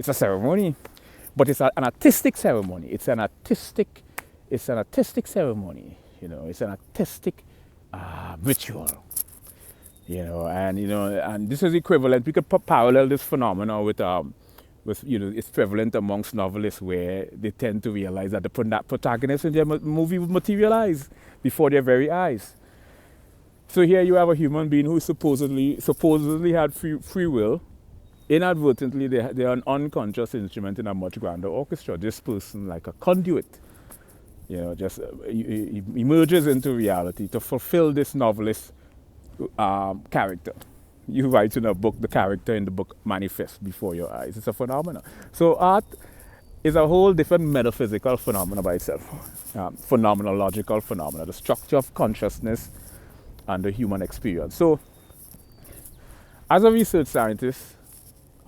It's a ceremony, but it's an artistic ceremony. It's an artistic ceremony. You know, it's an artistic ritual. You know, and this is equivalent. We could parallel this phenomenon with it's prevalent amongst novelists where they tend to realize that the protagonist in their movie would materialize before their very eyes. So here you have a human being who supposedly had free will. Inadvertently, they are an unconscious instrument in a much grander orchestra. This person, like a conduit, you know, just emerges into reality to fulfill this novelist character. You write in a book, the character in the book manifests before your eyes. It's a phenomenon. So art is a whole different metaphysical phenomena by itself, phenomenological phenomena, the structure of consciousness and the human experience. So as a research scientist,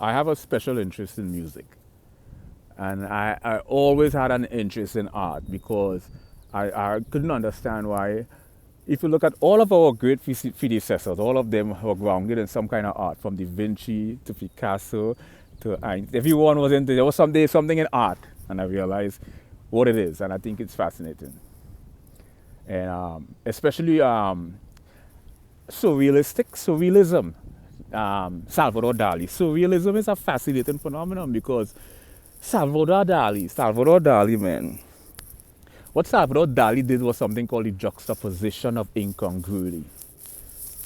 I have a special interest in music. And I always had an interest in art because I couldn't understand why. If you look at all of our great predecessors, all of them were grounded in some kind of art, from Da Vinci to Picasso to Einstein. Everyone was into, there was something in art, and I realized what it is, and I think it's fascinating. And especially surrealism, Salvador Dali. Surrealism is a fascinating phenomenon because Salvador Dali, man. What Salvador Dali did was something called the juxtaposition of incongruity.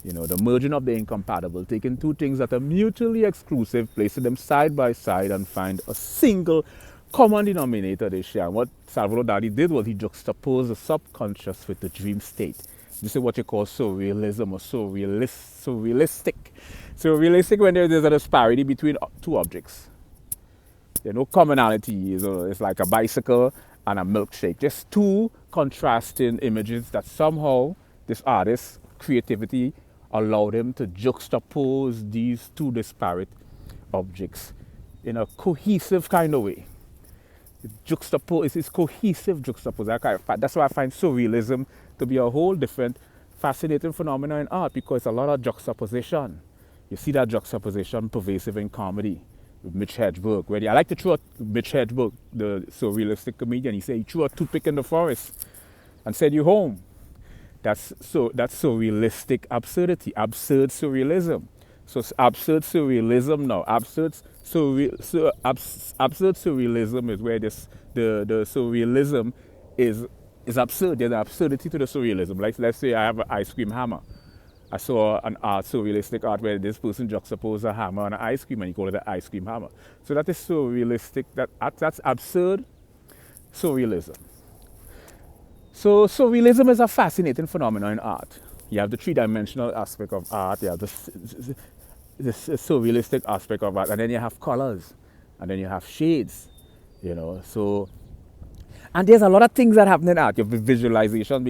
You know, the merging of the incompatible, taking two things that are mutually exclusive, placing them side by side and find a single common denominator they share. And what Salvador Dali did was he juxtaposed the subconscious with the dream state. This is what you call surrealism or surrealistic. Surrealistic when there's a disparity between two objects. There's no commonality. It's like a bicycle and a milkshake. Just two contrasting images that somehow this artist's creativity allowed him to juxtapose these two disparate objects in a cohesive kind of way. It's cohesive juxtaposition. That's why I find surrealism to be a whole different, fascinating phenomenon in art, because it's a lot of juxtaposition. You see that juxtaposition pervasive in comedy. Mitch Hedberg, where I like to throw Mitch Hedberg, the surrealistic comedian. He said he threw a toothpick in the forest and said, "You home." That's surrealistic absurdity, absurd surrealism. So absurd surrealism now, absurd surrealism is where the surrealism is absurd. There's an absurdity to the surrealism. Like, let's say I have an ice cream hammer. I saw an surrealistic art where this person juxtaposed a hammer on an ice cream and he called it an ice cream hammer. So that is surrealistic. That's absurd surrealism. So surrealism is a fascinating phenomenon in art. You have the three-dimensional aspect of art, you have the surrealistic aspect of art, and then you have colors, and then you have shades, you know. So, and there's a lot of things that happen in art. You have visualization.